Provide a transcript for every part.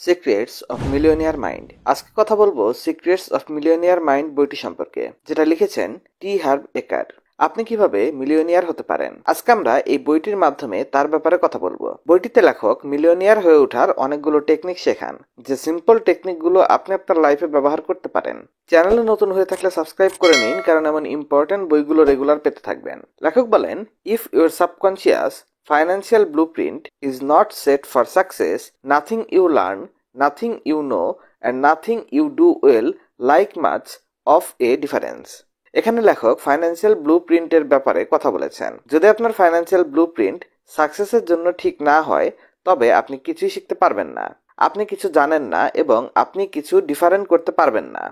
Secrets of millionaire mind. আজকে কথা বলবো সিক্রেটস অফ মিলিয়নিয়ার মাইন্ড বইটি সম্পর্কে, যেটা লিখেছেন টি হার্ভ একার। আপনি কিভাবে মিলিয়নিয়ার হতে পারেন, আজকে আমরা এই বইটির মাধ্যমে তার ব্যাপারে কথা বলবো। বইটিতে লেখক মিলিয়নিয়ার হয়ে ওঠার অনেকগুলো টেকনিক শেখান, যে সিম্পল টেকনিকগুলো আপনি আপনার লাইফে ব্যবহার করতে পারেন। চ্যানেলে নতুন হয়ে থাকলে সাবস্ক্রাইব করে নিন, কারণ এমন ইম্পর্টেন্ট বইগুলো রেগুলার পেতে থাকবেন। লেখক বলেন, if your subconscious financial blueprint is not set for success, nothing you learn, nothing you know, and nothing you do will like much of a difference. এখানে লেখক ফাইন্যান্সিয়াল ব্লুপ্রিন্টের ব্যাপারে কথা বলেছেন। যদি আপনার ফাইন্যান্সিয়াল ব্লুপ্রিন্ট সাকসেসের জন্য ঠিক না হয়, তবে আপনি কিছুই শিখতে পারবেন না, আপনি কিছু জানেন না এবং আপনি কিছু ডিফারেন্ট করতে পারবেন না।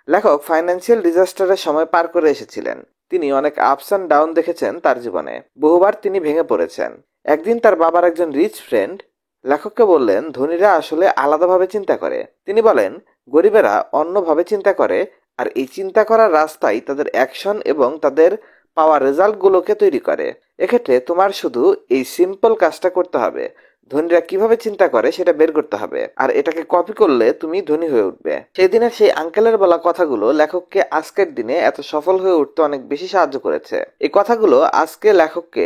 লেখক ফাইন্যান্সিয়াল ডিজাস্টারের সময় পার করে এসেছিলেন। তিনি অনেক আপস অ্যান্ড ডাউন দেখেছেন তার জীবনে। বহুবার তিনি ভেঙে পড়েছেন। একদিন তার বাবার একজন রিচ ফ্রেন্ড লেখককে বললেন, ধনীরা আসলে আলাদাভাবে চিন্তা করে। তিনি বলেন, গরিবেরা অন্যভাবে চিন্তা করে, আর এই চিন্তা করার রাস্তাই তাদের অ্যাকশন এবং তাদের পাওয়া রেজাল্টগুলোকে তৈরি করে। এক্ষেত্রে তোমার শুধু এই সিম্পল কাজটা করতে হবে, ধনীরা কিভাবে চিন্তা করে সেটা বের করতে হবে, আর এটাকে কপি করলে তুমি ধনী হয়ে উঠবে। সেই দিনের সেই আঙ্কেলের বলা কথাগুলো লেখককে আজকের দিনে এত সফল হয়ে উঠতে অনেক বেশি সাহায্য করেছে। এই কথাগুলো আজকে লেখককে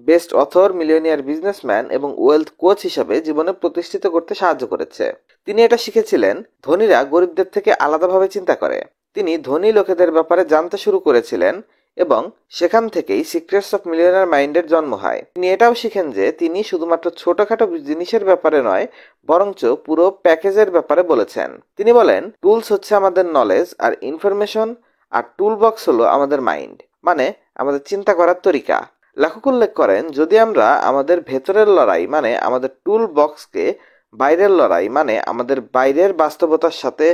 বেস্ট অথর, মিলিয়নিয়ার বিজনেসম্যান এবং ওয়েলথ কোচ হিসাবে জীবনে প্রতিষ্ঠিত করতে সাহায্য করেছে। তিনি এটা শিখেছিলেন, ধনীরা গরিবদের থেকে আলাদাভাবে চিন্তা করে। তিনি ধনী লোকেদের ব্যাপারে জানতে শুরু করেছিলেন এবং সেখান থেকেই সিক্রেটস অফ মিলিয়নিয়ার মাইন্ডের জন্ম হয়। তিনি এটাও শিখেন যে তিনি শুধুমাত্র ছোটখাটো জিনিসের ব্যাপারে নয়, বরঞ্চ পুরো প্যাকেজের ব্যাপারে বলেছেন। তিনি বলেন, টুলস হচ্ছে আমাদের নলেজ আর ইনফরমেশন, আর টুল বক্স হলো আমাদের মাইন্ড, মানে আমাদের চিন্তা করার তরিকা। লেখক উল্লেখ করেন, যদি আমরা আমাদের ভেতরের লড়াই মানে আমাদের টুল বক্সকে বাইরের লড়াই মানে আমাদের বাইরের বাস্তবতার সাথে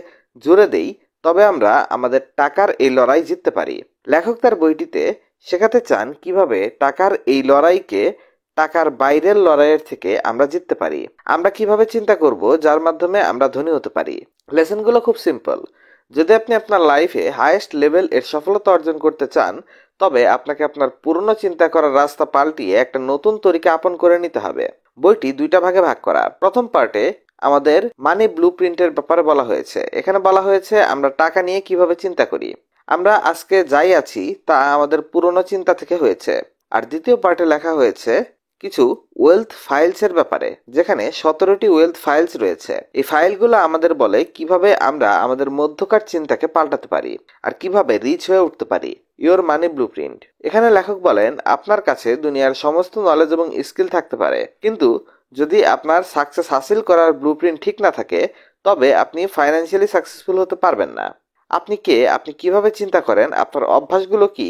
জুড়ে দেই, তবে আমরা আমাদের টাকার এই লড়াই জিততে পারি। লেখক তার বইটিতে শেখাতে চান কিভাবে টাকার এই লড়াইকে টাকার বাইরের লড়াইয়ের থেকে আমরা জিততে পারি। আমরা কিভাবে চিন্তা করব যার মাধ্যমে আমরা ধনী হতে পারি। লেসনগুলো খুব সিম্পল। যদি আপনি আপনার লাইফে হাইয়েস্ট লেভেল এর সফলতা অর্জন করতে চান, তবে আপনাকে আপনার পুরনো চিন্তা করার রাস্তা পাল্টিয়ে একটা নতুন তরিকা আপন করে নিতে হবে। বইটি দুইটা ভাগে ভাগ করা। প্রথম পার্টে আমাদের মানি ব্লুপ্রিন্টের ব্যাপারে বলা হয়েছে। এখানে বলা হয়েছে আমরা টাকা নিয়ে কিভাবে চিন্তা করি। আমরা আজকে যাই আছি তা আমাদের পুরনো চিন্তা থেকে হয়েছে। আর দ্বিতীয় পার্টে লেখা হয়েছে কিছু ওয়েলথ ফাইলস এর ব্যাপারে, যেখানে 17টি ওয়েলথ ফাইলস রয়েছে। এই ফাইলগুলো আমাদের বলে কিভাবে আমরা আমাদের মধ্যকার চিন্তাকে পাল্টাতে পারি আর কিভাবে রিচ হয়ে উঠতে পারি। Your money blueprint. এখানে লেখক বলেন, আপনার কাছে দুনিয়ার সমস্ত নলেজ এবং স্কিল থাকতে পারে, কিন্তু যদি আপনার সাকসেস হাসিল করার ব্লুপ্রিন্ট ঠিক না থাকে, তবে আপনি ফাইন্যান্সিয়ালি সাকসেসফুল হতে পারবেন না। আপনি কে, আপনি কিভাবে চিন্তা করেন, আপনার অভ্যাসগুলো কি,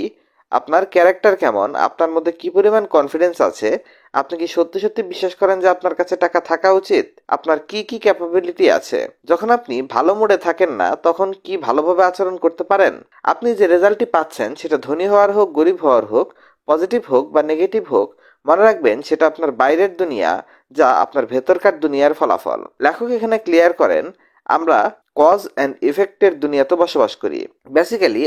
আপনার ক্যারেক্টার কেমন, আপনার মধ্যে কি পরিমাণ কনফিডেন্স আছে, আপনি কি সত্যি সত্যি বিশ্বাস করেন যে আপনার কাছে টাকা থাকা উচিত, আপনার কি কি ক্যাপাবিলিটি আছে। যখন আপনি ভালো মুডে থাকেন না, তখন কি ভালোভাবে আচরণ করতে পারেন। আপনি যে রেজাল্টটি পাচ্ছেন সেটা ধনী হওয়ার হোক, গরিব হওয়ার হোক, পজিটিভ হোক বা নেগেটিভ হোক, মনে রাখবেন সেটা আপনার বাইরের দুনিয়া, যা আপনার ভেতরকার দুনিয়ার ফলাফল। লেখক এখানে ক্লিয়ার করেন, আমরা কজ অ্যান্ড ইফেক্টের দুনিয়াতে বসবাস করি। বেসিক্যালি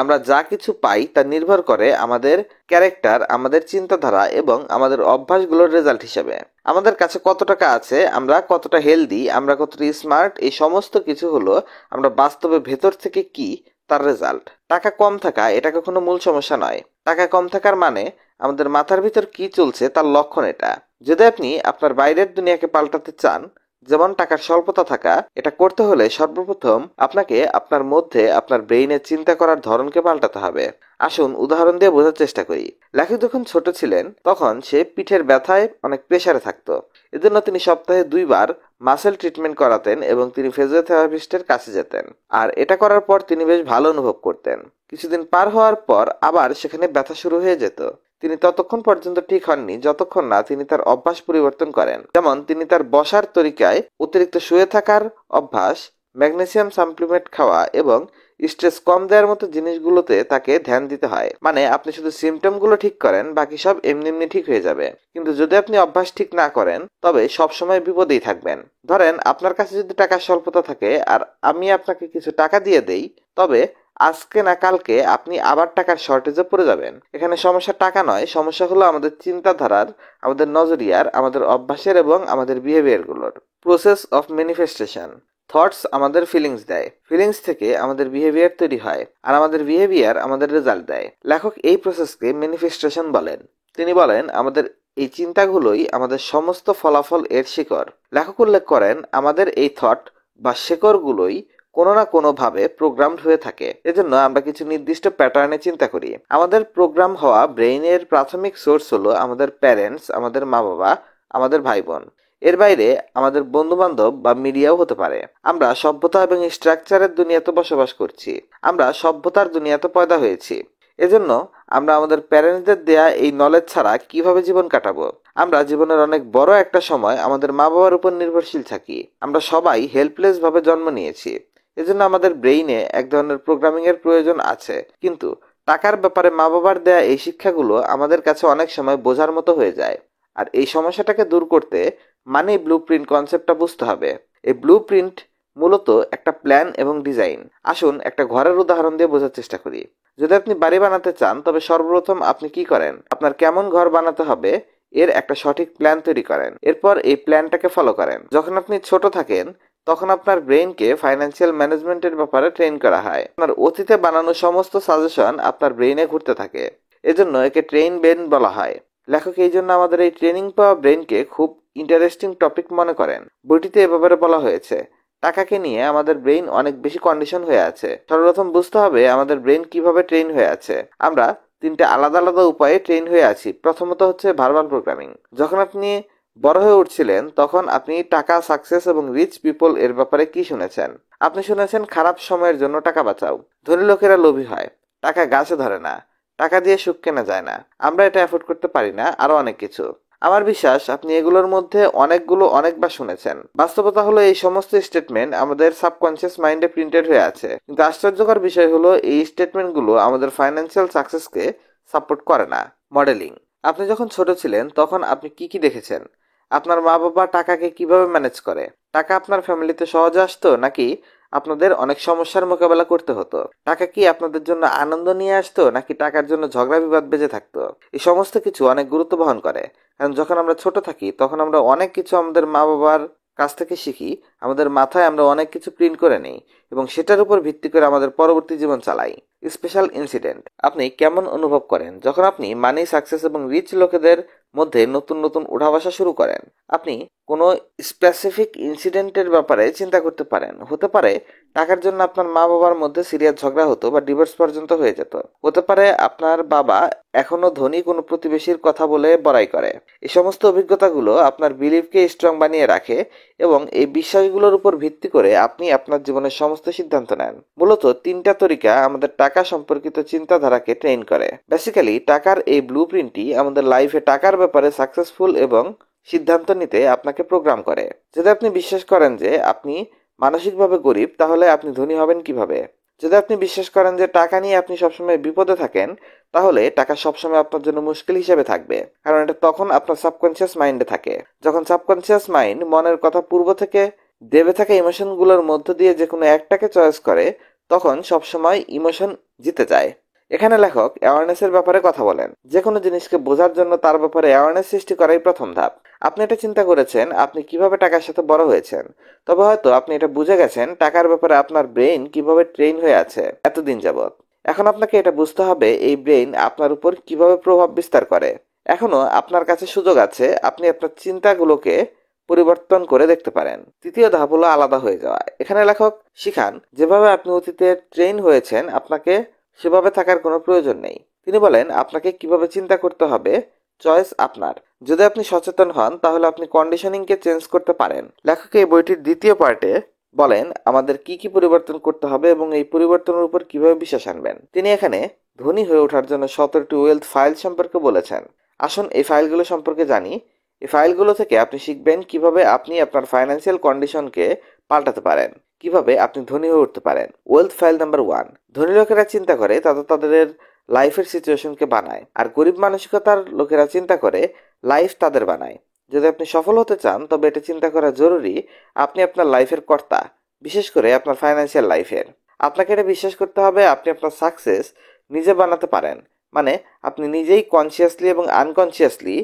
আমরা যা কিছু পাই তা নির্ভর করে আমাদের ক্যারেক্টার, আমাদের চিন্তাধারা এবং আমাদের অভ্যাসগুলোর রেজাল্ট হিসেবে। আমাদের কাছে কত টাকা আছে, আমরা কতটা হেলদি, আমরা কতটা স্মার্ট, এই সমস্ত কিছু হলো আমরা বাস্তবে ভেতর থেকে কি তার রেজাল্ট। টাকা কম থাকা এটা কখনো মূল সমস্যা নয়। টাকা কম থাকার মানে আমাদের মাথার ভিতর কি চলছে তার লক্ষণ এটা। যদি আপনি আপনার বাইরের দুনিয়াকে পাল্টাতে চান, যেমন টাকার স্বল্পতা থাকা, এটা করতে হলে সর্বপ্রথম আপনাকে আপনার মধ্যে আপনার ব্রেইনের চিন্তা করার ধরনকে পাল্টাতে হবে। আসুন উদাহরণ দিয়ে বোঝার চেষ্টা করি। লেখক যখন ছোট ছিলেন তখন সে পিঠের ব্যথায় অনেক প্রেসারে থাকতো। এজন্য তিনি সপ্তাহে 2 বার মাসেল ট্রিটমেন্ট করাতেন এবং তিনি ফিজিওথেরাপিস্টের কাছে যেতেন। আর এটা করার পর তিনি বেশ ভালো অনুভব করতেন। কিছুদিন পার হওয়ার পর আবার সেখানে ব্যথা শুরু হয়ে যেত। তিনি ততক্ষণ পর্যন্ত ঠিক হননি যতক্ষণ না তিনি তার অভ্যাস পরিবর্তন করেন। যেমন তিনি তার বসার তরিকায় অতিরিক্ত শুয়ে থাকার অভ্যাস, ম্যাগনেসিয়াম সাপ্লিমেন্ট খাওয়া এবং স্ট্রেস কম দেওয়ার মতো জিনিসগুলোতে তাকে ধ্যান দিতে হয়। মানে আপনি শুধু সিমটম গুলো ঠিক করেন, বাকি সব এমনি এমনি ঠিক হয়ে যাবে। কিন্তু যদি আপনি অভ্যাস ঠিক না করেন, তবে সবসময় বিপদেই থাকবেন। ধরেন আপনার কাছে যদি টাকার স্বল্পতা থাকে আর আমি আপনাকে কিছু টাকা দিয়ে দেই, তবে আজকে না কালকে আপনি আবার টাকার শর্টেজে পড়ে যাবেন। এখানে সমস্যা টাকা নয়, সমস্যা হলো আমাদের চিন্তাধারার, আমাদের নজরিয়ার, আমাদের অভ্যাসের এবং আমাদের বিহেভিয়ারগুলোর। Process of manifestation. থটস আমাদের ফিলিংস দেয়, ফিলিংস থেকে আমাদের বিহেভিয়ার তৈরি হয়, আর আমাদের বিহেভিয়ার আমাদের রেজাল্ট দেয়। লেখক এই প্রসেসকে ম্যানিফেস্টেশন বলেন। তিনি বলেন আমাদের এই চিন্তাগুলোই আমাদের সমস্ত ফলাফল এর শিকড়। লেখক উল্লেখ করেন আমাদের এই থট বা শিকড়গুলোই কোনো না কোনো ভাবে প্রোগ্রামড হয়ে থাকে। এজন্য আমরা কিছু নির্দিষ্ট প্যাটার্নে চিন্তা করি। আমাদের প্রোগ্রাম হওয়া ব্রেইনের প্রাথমিক সোর্স হলো আমাদের প্যারেন্টস, আমাদের মা বাবা, আমাদের ভাই বোন। এর বাইরে আমাদের বন্ধু বান্ধব বা মিডিয়াও হতে পারে। আমরা সভ্যতা এবং স্ট্রাকচারের দুনিয়াতে বসবাস করছি। আমরা সভ্যতার দুনিয়াতে পয়দা হয়েছি। এজন্য আমরা আমাদের প্যারেন্টসদের দেয়া এই নলেজ ছাড়া কিভাবে জীবন কাটাবো? আমরা জীবনের অনেক বড় একটা সময় আমাদের মা বাবার উপর নির্ভরশীল থাকি। আমরা সবাই হেল্পলেস ভাবে জন্ম নিয়েছি। এজন্য আমাদের ব্রেইনে এক ধরনের প্রোগ্রামিং এর প্রয়োজন আছে। কিন্তু টাকার ব্যাপারে মা বাবার দেয়া এই শিক্ষাগুলো আমাদের কাছে অনেক সময় বোঝার মতো হয়ে যায়। আর এই সমস্যাটাকে দূর করতে মানি ব্লুপ্রিন্ট কনসেপ্টটা বুঝতে হবে। এই ব্লুপ্রিন্ট মূলত একটা প্ল্যান এবং ডিজাইন। আসুন একটা ঘরের উদাহরণ দিয়ে বোঝার চেষ্টা করি। যদি আপনি বাড়ি বানাতে চান, তবে সর্বপ্রথম আপনি কি করেন? আপনার কেমন ঘর বানাতে হবে এর একটা সঠিক প্ল্যান তৈরি করেন। এরপর এই প্ল্যানটাকে ফলো করেন। যখন আপনি ছোট থাকেন, তখন আপনার ব্রেইনকে ফাইন্যান্সিয়াল ম্যানেজমেন্টের ব্যাপারে ট্রেন করা হয়। আপনার অতীতে বানানো সমস্ত সাজেশন আপনার ব্রেইনে ঘুরতে থাকে। এজন্য একে ট্রেন ব্রেন বলা হয়। লেখক এই জন্য আমাদের এই ট্রেনিং পাওয়া ব্রেইনকে খুব ইন্টারেস্টিং টপিক মনে করেন। বইটিতে এ ব্যাপারে বলা হয়েছে টাকাকে নিয়ে আমাদের ব্রেইন অনেক বেশি কন্ডিশন হয়ে আছে। সর্বপ্রথম বুঝতে হবে আমাদের ব্রেইন কিভাবে ট্রেন হয়ে আছে। আমরা তিনটে আলাদা আলাদা উপায়ে ট্রেন হয়ে আছি। প্রথমত হচ্ছে ভার্বাল প্রোগ্রামিং। যখন আপনি বড় হয়ে উঠছিলেন, তখন আপনি টাকা, সাকসেস এবং রিচ পিপল এর ব্যাপারে কি শুনেছেন? আপনি শুনেছেন খারাপ সময়ের জন্য টাকা বাঁচাও, ধনী লোকেরা লোভী হয়, টাকা গাছে ধরে না, টাকা দিয়ে সুখ কেনা যায় না, আমরা এটা অ্যাফোর্ড করতে পারি না, আরো অনেক কিছু। আমার বিশ্বাস আপনি এগুলোর মধ্যে অনেকগুলো অনেকবার শুনেছেন। বাস্তবতা হলো এই সমস্ত স্টেটমেন্ট আমাদের সাবকনসিয়াস মাইন্ডে প্রিন্টেড হয়ে আছে। কিন্তু আশ্চর্যকর বিষয় হলো এই স্টেটমেন্টগুলো আমাদের ফাইন্যান্সিয়াল সাকসেসকে সাপোর্ট করে না। মডেলিং। আপনি যখন ছোট ছিলেন, তখন আপনি কি কি দেখেছেন? আপনার মা বাবা টাকাকে কিভাবে ম্যানেজ করে? টাকা আপনার ফ্যামিলিতে সহজে আসতো, নাকি আপনাদের অনেক সমস্যার মোকাবেলা করতে হতো? টাকা কি আপনাদের জন্য আনন্দ নিয়ে আসতো, নাকি টাকার জন্য ঝগড়া বিবাদ বেজে থাকতো? এই সমস্ত কিছু অনেক গুরুত্ব বহন করে। কারণ যখন আমরা ছোট থাকি, তখন আমরা অনেক কিছু আমাদের মা বাবার কাছ থেকে শিখি। আমাদের মাথায় আমরা অনেক কিছু প্রিন্ট করে নিই এবং সেটার উপর ভিত্তি করে আমাদের পরবর্তী জীবন চালাই। Special incident. আপনি কেমন অনুভব করেন যখন আপনি মানি, সাকসেস এবং রিচ লোকেদের মধ্যে নতুন নতুন উঠাবসা শুরু করেন? আপনি কোনো স্পেসিফিক ইনসিডেন্টের ব্যাপারে চিন্তা করতে পারেন। হতে পারে টাকার জন্য আপনার মা বাবার মধ্যে সিরিয়াস ঝগড়া হতো বা ডিভোর্স পর্যন্ত হয়ে যেত। হতে পারে আপনার বাবা এখনো ধনী কোনো প্রতিবেশীর কথা বলে বড়াই করে। এই সমস্ত অভিজ্ঞতাগুলো আপনার বিলিফকে স্ট্রং বানিয়ে রাখে এবং এই বিশ্বাসগুলোর উপর ভিত্তি করে আপনি আপনার জীবনের সমস্ত সিদ্ধান্ত নেন। মূলত তিনটা তরিকা আমাদের টাকা সম্পর্কিত চিন্তাধারাকে ট্রেন করে। বেসিক্যালি টাকার এই ব্লুপ্রিন্টই আমাদের লাইফে টাকার ব্যাপারে সাকসেসফুল এবং সিদ্ধান্ত নিতে আপনাকে প্রোগ্রাম করে। যদি আপনি বিশ্বাস করেন যে আপনি মানসিকভাবে গরিব, তাহলে আপনি ধনী হবেন কিভাবে? যদি আপনি বিশ্বাস করেন যে টাকা নিয়ে আপনি সবসময় বিপদে থাকেন, তাহলে টাকা সবসময় আপনার জন্য মুশকিল হিসেবে থাকবে। কারণ এটা তখন আপনার সাবকনসিয়াস মাইন্ডে থাকে। যখন সাবকনসিয়াস মাইন্ড মনের কথা পূর্ব থেকে দেবে থাকা ইমোশনগুলোর মধ্য দিয়ে যে কোনো একটাকে চয়েস করে, তখন সবসময় ইমোশন জিতে যায়। এখানে লেখক অ্যাওয়ারনেসের ব্যাপারে কথা বলেন। যে কোনো জিনিসকে বোঝার জন্য তার ব্যাপারে অ্যাওয়ারনেস সৃষ্টি করাই প্রথম ধাপ। আপনি এটা চিন্তা করেছেন আপনি কিভাবে টাকার সাথে বড় হয়েছেন, তবে হয়তো আপনি এটা বুঝে গেছেন টাকার ব্যাপারে আপনার ব্রেইন কিভাবে ট্রেন হয়ে আছে এতদিন যাবৎ। এখন আপনাকে এটা বুঝতে হবে এই ব্রেইন আপনার উপর কিভাবে প্রভাব বিস্তার করে। এখনো আপনার কাছে সুযোগ আছে, আপনি আপনার চিন্তাগুলোকে পরিবর্তন করে দেখতে পারেন। তৃতীয় ধাপ হলো আলাদা হয়ে যাওয়া। এখানে লেখক শিখান যেভাবে আপনি অতীতে ট্রেন হয়েছেন, আপনাকে সেভাবে থাকার কোনো প্রয়োজন নেই। তিনি বলেন আপনাকে কিভাবে চিন্তা করতে হবে, চয়েস আপনার। যদি আপনি সচেতন হন, তাহলে আপনি কন্ডিশনিংকে চেঞ্জ করতে পারেন। লেখক এই বইটির দ্বিতীয় পার্টে বলেন আমাদের কি কি পরিবর্তন করতে হবে এবং এই পরিবর্তনের উপর কিভাবে বিশ্বাস আনবেন। তিনি এখানে ধনী হয়ে ওঠার জন্য 17টি ওয়েলথ ফাইল সম্পর্কে বলেছেন। আসুন এই ফাইলগুলো সম্পর্কে জানি। এই ফাইলগুলো থেকে আপনি শিখবেন কিভাবে আপনি আপনার ফাইন্যান্সিয়াল কন্ডিশনকে পাল্টাতে পারেন, কিভাবে আপনি ধনী হয়ে উঠতে পারেন। Wealth file number 1। ধনী লোকেরা চিন্তা করে তাদের লাইফের সিচুয়েশনকে বানায়, আর গরিব মানসিকতার লোকেরা চিন্তা করে লাইফ তাদের বানায়। যদি আপনি সফল হতে চান, তবে এটা চিন্তা করা জরুরি আপনি আপনার লাইফের কর্তা, বিশেষ করে আপনার ফাইন্যান্সিয়াল লাইফের। আপনাকে এটা বিশ্বাস করতে হবে আপনি আপনার সাকসেস নিজে বানাতে পারেন। মানে আপনি নিজেই কনসিয়াসলি এবং আনকনসিয়াসলি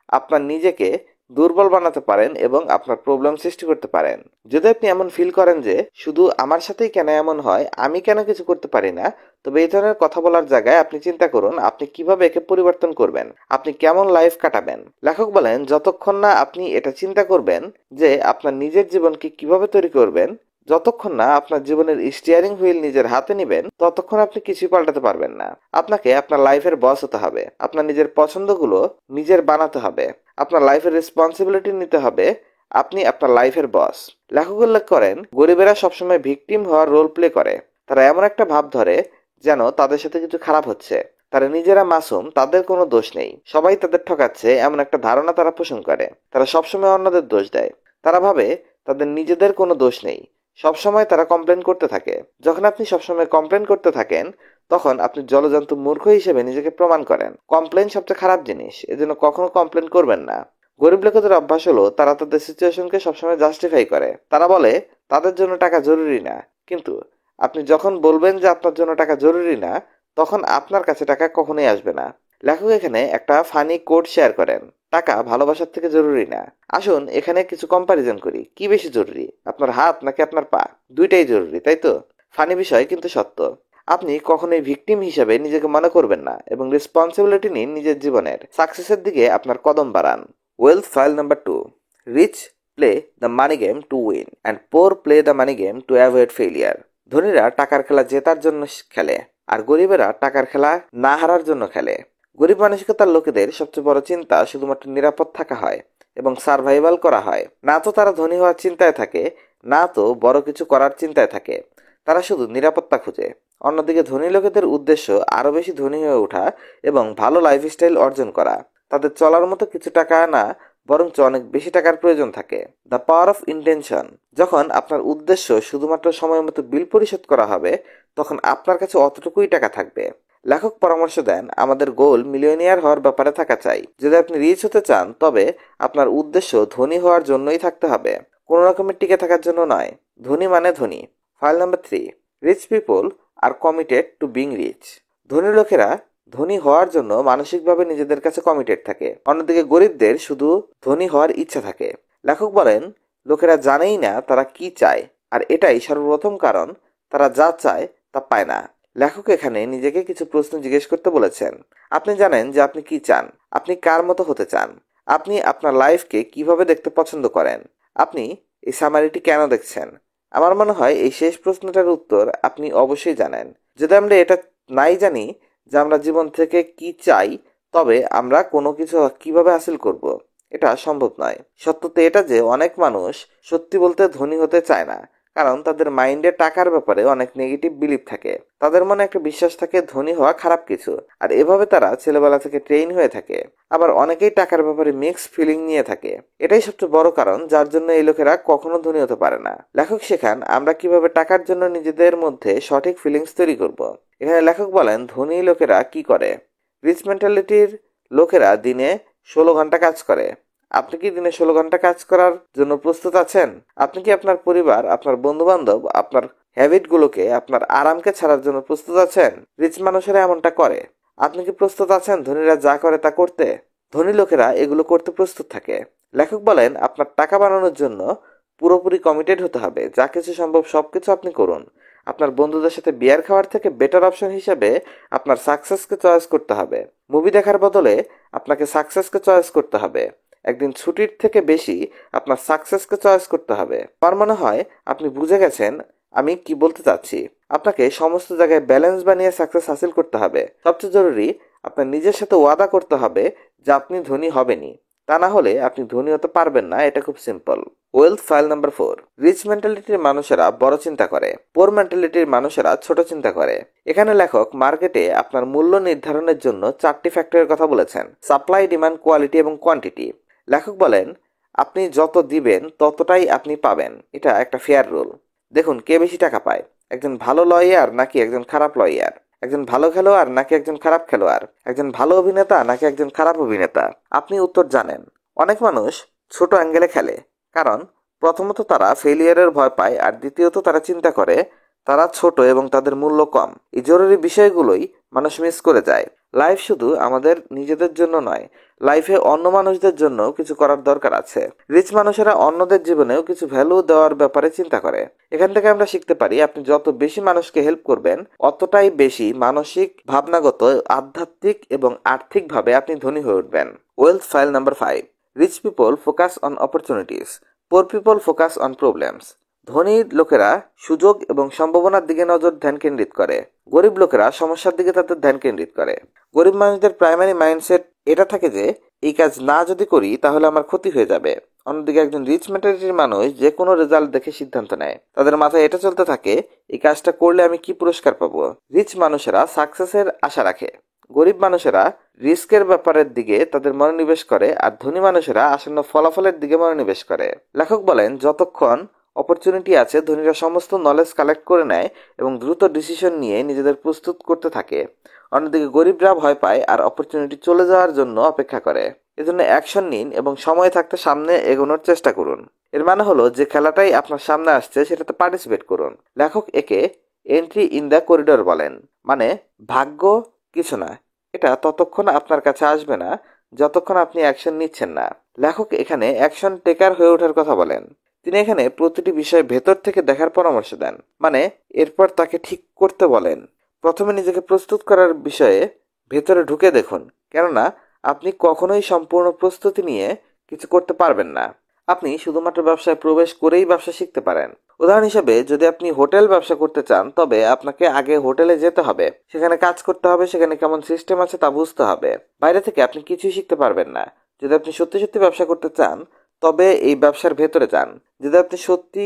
আপনার নিজেকে দুর্বল বানাতে পারেন এবং আপনার প্রবলেম সৃষ্টি করতে পারেন। যদি আপনি এমন ফিল করেন যে শুধু আমার সাথেই কেন এমন হয়, আমি কেন কিছু করতে পারি না, তবে এই ধরনের কথা বলার জায়গায় আপনি চিন্তা করুন আপনি কিভাবে একে পরিবর্তন করবেন, আপনি কেমন লাইফ কাটাবেন। লেখক বলেন যতক্ষণ না আপনি এটা চিন্তা করবেন যে আপনার নিজের জীবনকে কিভাবে তৈরি করবেন, যতক্ষণ না আপনার জীবনের স্টিয়ারিং হুইল নিজের হাতে নেবেন, ততক্ষণ আপনি কিছুই পাল্টাতে পারবেন না। আপনাকে আপনার লাইফের বস হতে হবে, আপনার নিজের পছন্দগুলো নিজের বানাতে হবে, আপনার লাইফের রেসপন্সিবিলিটি নিতে হবে। আপনি আপনার লাইফের বস। লেখক উল্লেখ করেন গরিবেরা সবসময় ভিকটিম হওয়ার রোল প্লে করে। তারা এমন একটা ভাব ধরে যেন তাদের সাথে কিছু খারাপ হচ্ছে। তারা নিজেরা মাসুম, তাদের কোনো দোষ নেই, সবাই তাদের ঠকাচ্ছে, এমন একটা ধারণা তারা পোষণ করে। তারা সবসময় অন্যদের দোষ দেয়। তারা ভাবে তাদের নিজেদের কোনো দোষ নেই। সবসময় তারা কমপ্লেন করতে থাকে। যখন আপনি সবসময় কমপ্লেন করতে থাকেন, তখন আপনি জলজন্ত মূর্খ হিসেবে নিজেকে প্রমাণ করেন। কমপ্লেন সবচেয়ে খারাপ জিনিস, এজন্য কখনো কমপ্লেন করবেন না। গরিব লোকেদের অভ্যাস হলো তারা তাদের সিচুয়েশনকে সবসময় জাস্টিফাই করে। তারা বলে তাদের জন্য টাকা জরুরি না, কিন্তু আপনি যখন বলবেন যে আপনার জন্য টাকা জরুরি না, তখন আপনার কাছে টাকা কখনোই আসবে না। লেখক এখানে একটা ফানি কোট শেয়ার করেন, টাকা ভালোবাসার থেকে জরুরি না। আসুন এখানে কিছু কম্পারিজন করি, কি বেশি জরুরি, আপনার হাত নাকি আপনার পা? দুইটাই জরুরি, তাই তো? ফানি বিষয় কিন্তু সত্য। আপনি কখনোই ভিকটিম হিসেবে নিজেকে মনে করবেন না এবং রেসপন্সিবিলিটি নিন নিজের জীবনের। সাকসেসের দিকে আপনার কদম বাড়ান। Wealth file number 2। Rich play the money game to win and poor play the money game to avoid failure. ধনীরা টাকার খেলা জেতার জন্য খেলে, আর গরিবেরা টাকার খেলা না হারার জন্য খেলে। গরিব মানসিকতার লোকেদের সবচেয়ে বড় চিন্তা শুধুমাত্র নিরাপদ থাকা হয় এবং সার্ভাইভাল করা হয়। না তো তারা ধনী হওয়ার চিন্তায় থাকে, না তো বড় কিছু করার চিন্তায় থাকে। তারা শুধু নিরাপত্তা খুঁজে। অন্যদিকে ধনী লোকেদের উদ্দেশ্য আরো বেশি ধনী হয়ে ওঠা এবং ভালো লাইফস্টাইল অর্জন করা। তাদের চলার মতো কিছু টাকা না, বরঞ্চ অনেক বেশি টাকার প্রয়োজন থাকে। The power of intention. যখন আপনার উদ্দেশ্য শুধুমাত্র সময় মতো বিল পরিশোধ করা হবে, তখন আপনার কাছে অতটুকুই টাকা থাকবে। লেখক পরামর্শ দেন আমাদের গোল মিলিয়নিয়ার হওয়ার ব্যাপারে থাকা চাই। যদি আপনি রিচ হতে চান, তবে আপনার উদ্দেশ্য ধনী হওয়ার জন্যই থাকতে হবে, কোনো রকমের টিকে থাকার জন্য নয়। ধনী মানে ধনী। File number 3। Rich people are committed to being rich. ধনী লোকেরা ধনী হওয়ার জন্য মানসিকভাবে নিজেদের কাছে কমিটেড থাকে। অন্যদিকে গরিবদের শুধু ধনী হওয়ার ইচ্ছা থাকে। লেখক বলেন লোকেরা জানেই না তারা কি চায়, আর এটাই সর্বপ্রথম কারণ তারা যা চায় তা পায় না। লেখক এখানে নিজেকে কিছু প্রশ্ন জিজ্ঞেস করতে বলেছেন। আপনি জানেন যে আপনি কি চান? আপনি কার মতো হতে চান? আপনি আপনার লাইফকে কিভাবে দেখতে পছন্দ করেন? আপনি এই সামারিটি কেন দেখছেন? আমার মনে হয় এই শেষ প্রশ্নটার উত্তর আপনি অবশ্যই জানেন। যদি আমরা এটা নাই জানি যে আমরা জীবন থেকে কি চাই, তবে আমরা কোনো কিছু কিভাবে হাসিল করব, এটা সম্ভব নয়। সত্য তো এটা যে অনেক মানুষ সত্যি বলতে ধনী হতে চায় না, কারণ তাদের মাইন্ডে টাকার ব্যাপারে অনেক নেগেটিভ বিলিফ থাকে। তাদের মনে একটা বিশ্বাস থাকে ধনী হওয়া খারাপ কিছু, আর এভাবে তারা ছেলেবেলা থেকে ট্রেন হয়ে থাকে। আবার অনেকেই টাকার ব্যাপারে মিক্সড ফিলিং নিয়ে থাকে। এটাই সবচেয়ে বড় কারণ যার জন্য এই লোকেরা কখনো ধনী হতে পারে না। লেখক শেখান আমরা কিভাবে টাকার জন্য নিজেদের মধ্যে সঠিক ফিলিংস তৈরি করব। এখানে লেখক বলেন ধনী লোকেরা কি করে। রিচ মেন্টালিটির লোকেরা দিনে 16 ঘন্টা কাজ করে। আপনি কি দিনে 16 ঘন্টা কাজ করার জন্য প্রস্তুত আছেন? আপনি কি আপনার পরিবার, আপনার বন্ধু বান্ধব, আপনার হ্যাবিট গুলোকে, আপনার আরামকে ছাড়ার জন্য প্রস্তুত আছেন? রিচ মানুষেরা এমনটা করে। আপনি কি প্রস্তুত আছেন ধনীরা যা করে তা করতে? ধনী লোকেরা এগুলো করতে প্রস্তুত থাকে। লেখক বলেন আপনার টাকা বানানোর জন্য পুরোপুরি কমিটেড হতে হবে। যা কিছু সম্ভব সবকিছু আপনি করুন। আপনার বন্ধুদের সাথে বিয়ার খাওয়ার থেকে বেটার অপশন হিসেবে আপনার সাকসেসকে চয়েস করতে হবে। মুভি দেখার বদলে আপনাকে সাকসেসকে চয়েস করতে হবে। একদিন ছুটির থেকে বেশি আপনার সাকসেসকে চয়েস করতে হবে। আমার মনে হয় আপনি বুঝে গেছেন আমি কি বলতে চাচ্ছি। আপনাকে সমস্ত জায়গায় ব্যালেন্স বানিয়ে সাকসেস হাসিল করতে হবে। সবচেয়ে জরুরি আপনার নিজের সাথে ওয়াদা করতে হবে যে আপনি ধনী হবেনই। তা না হলে আপনি ধনী হতে পারবেন না। এটা খুব simple. Wealth file number 4। Rich মেন্টালিটির মানুষেরা বড় চিন্তা করে, পোর মেন্টালিটির মানুষেরা ছোট চিন্তা করে। এখানে লেখক মার্কেটে আপনার মূল্য নির্ধারণের জন্য 4টি ফ্যাক্টরের কথা বলেছেন: সাপ্লাই, ডিমান্ড, কোয়ালিটি এবং কোয়ান্টিটি। লেখক বলেন আপনি যত দিবেন ততটাই আপনি পাবেন। এটা একটা ফেয়ার রুল। দেখুন কে বেশি টাকা পায়, একজন ভালো লয়ার নাকি একজন খারাপ লয়ার, একজন ভালো খেলোয়াড় নাকি একজন খারাপ খেলোয়াড়, একজন ভালো অভিনেতা নাকি একজন খারাপ অভিনেতা। আপনি উত্তর জানেন। অনেক মানুষ ছোট অ্যাঙ্গেলে খেলে, কারণ প্রথমত তারা ফেলিয়ারের ভয় পায়, আর দ্বিতীয়ত তারা চিন্তা করে তারা ছোট এবং তাদের মূল্য কম। এই জরুরি বিষয়গুলোই মানুষ মিস করে যায়। লাইফ শুধু আমাদের নিজেদের জন্য নয়, লাইফে অন্য মানুষদের জন্য কিছু করার দরকার আছে। রিচ মানুষেরা অন্যদের জীবনেও কিছু ভ্যালু দেওয়ার ব্যাপারে চিন্তা করে। এখান থেকে আমরা শিখতে পারি, আপনি যত বেশি মানুষকে হেল্প করবেন, অতটাই বেশি মানসিক, ভাবনাগত, আধ্যাত্মিক এবং আর্থিকভাবে আপনি ধনী হয়ে উঠবেন। Wealth file number 5। Rich people focus on opportunities, poor people focus on problems. ধনী লোকেরা সুযোগ এবং সম্ভাবনার দিকে ধ্যান কেন্দ্রিত করে, গরিব লোকেরা সমস্যার দিকে তাদের ধ্যান কেন্দ্রিত করে। গরিব মানুষদের প্রাইমারি মাইন্ডসেট এটা থাকে যে এই কাজ না যদি করি তাহলে আমার ক্ষতি হয়ে যাবে। অন্যদিকে একজন রিচ মেন্টালিটির মানুষ যে কোনো রেজাল্ট দেখে সিদ্ধান্ত নেয়। তাদের মাথায় এটা চলতে থাকে, এই কাজটা করলে আমি কি পুরস্কার পাবো। রিচ মানুষেরা সাকসেসের আশা রাখে, গরিব মানুষেরা রিস্কের ব্যাপারের দিকে তাদের মনোনিবেশ করে, আর ধনী মানুষেরা আসন্ন ফলাফলের দিকে মনোনিবেশ করে। লেখক বলেন, যতক্ষণ অপরচুনিটি আছে ধনীরা সমস্ত নলেজ কালেক্ট করে নেয় এবং দ্রুত ডিসিশন নিয়ে নিজেদের প্রস্তুত করতে থাকে। অন্যদিকে গরিবরা ভয় পায় আর অপরচুনিটি চলে যাওয়ার জন্য অপেক্ষা করে। এজন্য অ্যাকশন নিন এবং সময় থাকতে সামনে এগোনোর চেষ্টা করুন। এর মানে হলো যে খেলাটাই আপনার সামনে আসছে সেটাতে পার্টিসিপেট করুন। লেখক একে এন্ট্রি ইন দ্য করিডোর বলেন, মানে ভাগ্য কিছু না, এটা ততক্ষণ আপনার কাছে আসবে না যতক্ষণ আপনি অ্যাকশন নিচ্ছেন না। লেখক এখানে অ্যাকশন টেকার হয়ে ওঠার কথা বলেন। তিনি এখানে প্রতিটি বিষয় ভেতর থেকে দেখার পরামর্শ দেন, মানে এরপর তাকে ঠিক করতে বলেন। প্রথমে নিজেকে প্রস্তুত করার বিষয়ে ভেতরে ঢুকে দেখুন, কেননা আপনি কখনোই সম্পূর্ণ প্রস্তুতি নিয়ে কিছু করতে পারবেন না। আপনি শুধুমাত্র ব্যবসায় প্রবেশ করেই ব্যবসা শিখতে পারেন। উদাহরণ হিসেবে, যদি আপনি হোটেল ব্যবসা করতে চান তবে আপনাকে আগে হোটেলে যেতে হবে, সেখানে কাজ করতে হবে, সেখানে কেমন সিস্টেম আছে তা বুঝতে হবে। বাইরে থেকে আপনি কিছুই শিখতে পারবেন না। যদি আপনি সত্যি সত্যি ব্যবসা করতে চান তবে এই ব্যবসার ভেতরে যান। যদি আপনি সত্যি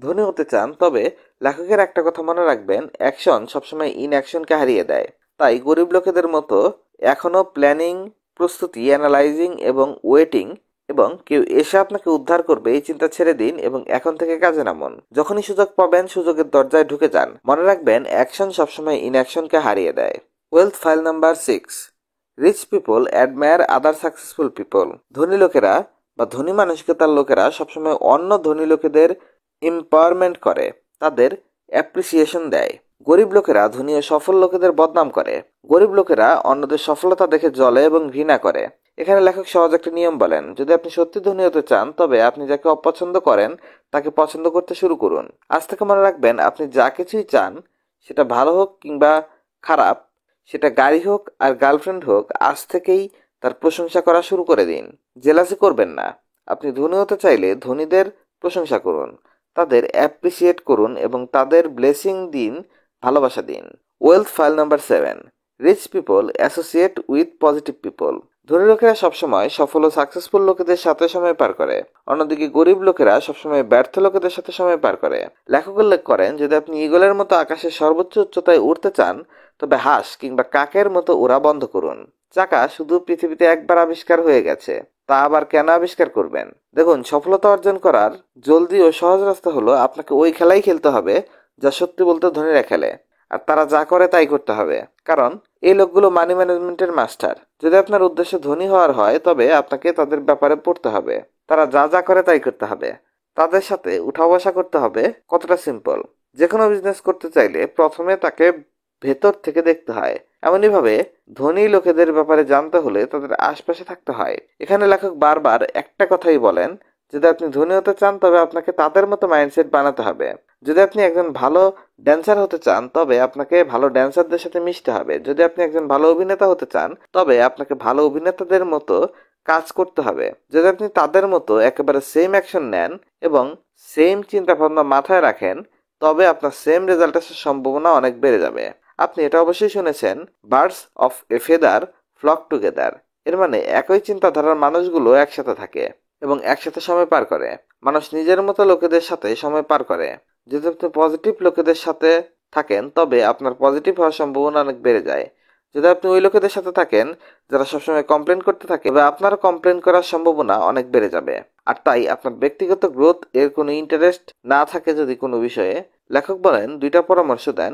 ধনী হতে চান তবে লেখকের একটা কথা মনে রাখবেন, অ্যাকশন সবসময় ইনঅ্যাকশনকে হারিয়ে দেয়। তাই গরিব লোকেদের মতো এখনো প্ল্যানিং, প্রস্তুতি, অ্যানালাইজিং এবং ওয়েটিং, এবং কেউ এসে আপনাকে উদ্ধার করবে এই চিন্তা ছেড়ে দিন এবং এখন থেকে কাজে নামুন। যখনই সুযোগ পাবেন সুযোগের দরজায় ঢুকে যান। মনে রাখবেন, অ্যাকশন সবসময় ইনঅ্যাকশনকে হারিয়ে দেয়। Wealth file number 6। Rich people admire other successful people. ধনী লোকেরা বা ধনী মানসিকতার লোকেরা সবসময় অন্য ধনী লোকেদের এম্পাওয়ারমেন্ট করে, তাদের অ্যাপ্রিসিয়েশন দেয়। গরিব লোকেরা ধনী ও সফল লোকেদের বদনাম করে। গরিব লোকেরা অন্যদের সফলতা দেখে জ্বলে এবং ঘৃণা করে। এখানে লেখক সহজ একটা নিয়ম বলেন, যদি আপনি সত্যি ধনী হতে চান তবে আপনি যাকে অপছন্দ করেন তাকে পছন্দ করতে শুরু করুন। আজ থেকে মনে রাখবেন, আপনি যা কিছুই চান, সেটা ভালো হোক কিংবা খারাপ, সেটা গাড়ি হোক আর গার্লফ্রেন্ড হোক, আজ থেকেই তার প্রশংসা করা শুরু করে দিন। জেলাসি করবেন না। আপনি ধনী হতে চাইলে ধনীদের প্রশংসা করুন, তাদের অ্যাপ্রিসিয়েট করুন এবং তাদের ব্লেসিং দিন, ভালোবাসা দিন। Wealth file number 7। Rich people associate with positive people. ধনী লোকেরা সবসময় সফল ও সাকসেসফুল লোকেদের সাথে সময় পার করে, অন্যদিকে গরিব লোকেরা সবসময় ব্যর্থ লোকেদের সাথে সময় পার করে। লেখক উল্লেখ করেন, যদি আপনি ঈগলের মতো আকাশের সর্বোচ্চ উচ্চতায় উঠতে চান তবে হাঁস কিংবা কাকের মতো উড়া বন্ধ করুন। চাকা শুধু পৃথিবীতে একবার আবিষ্কার হয়ে গেছে, তা আবার কেন আবিষ্কার করবেন? দেখুন, সফলতা অর্জন করার জলদি ও সহজ রাস্তা হলো আপনাকে ওই খেলাই খেলতে হবে যা সত্যি বলতে ধনীরা খেলে, আর তারা যা করে তাই করতে হবে, কারণ এই লোকগুলো মানি ম্যানেজমেন্টের মাস্টার। যদি আপনার উদ্দেশ্য ধনী হওয়ার হয় তবে আপনাকে তাদের ব্যাপারে পড়তে হবে। তারা যা যা করে তাই করতে হবে, তাদের সাথে উঠা বসা করতে হবে। কতটা সিম্পল। যে কোনো বিজনেস করতে চাইলে প্রথমে তাকে ভেতর থেকে দেখতে হয়। এমনইভাবে ধনী লোকেদের ব্যাপারে জানতে হলে তাদের আশপাশে থাকতে হয়। এখানে লেখক বারবার একটা কথাই বলেন, যদি আপনি ধনী হতে চান তবে আপনাকে তাদের মতো মাইন্ডসেট বানাতে হবে। যদি আপনি একজন ভালো ড্যান্সার হতে চান তবে আপনাকে ভালো ড্যান্সারদের সাথে মিশতে হবে। যদি আপনি একজন ভালো অভিনেতা হতে চান তবে আপনাকে ভালো অভিনেতাদের মতো কাজ করতে হবে। যদি আপনি তাদের মতো একেবারে সেম অ্যাকশন নেন এবং সেম চিন্তা ভাবনা মাথায় রাখেন তবে আপনার সেম রেজাল্ট আসার সম্ভাবনা অনেক বেড়ে যাবে। আপনি এটা অবশ্যই শুনেছেন, birds of a feather flock together. এর মানে একই চিন্তাধারার মানুষগুলো একসাথে থাকে এবং একসাথে সময় পার করে। মানুষ নিজের মতো লোকেদের সাথে সময় পার করে। যদি আপনি পজিটিভ লোকেদের সাথে থাকেন তবে আপনার পজিটিভ হওয়ার সম্ভাবনা অনেক বেড়ে যায়। যদি আপনি ওই লোকেদের সাথে থাকেন যারা সবসময় কমপ্লেন করতে থাকে, তবে আপনার কমপ্লেন করার সম্ভাবনা অনেক বেড়ে যাবে। আর তাই আপনার ব্যক্তিগত গ্রোথ এর কোনো ইন্টারেস্ট না থাকে যদি কোনো বিষয়ে, লেখক বলেন দুইটা পরামর্শ দেন।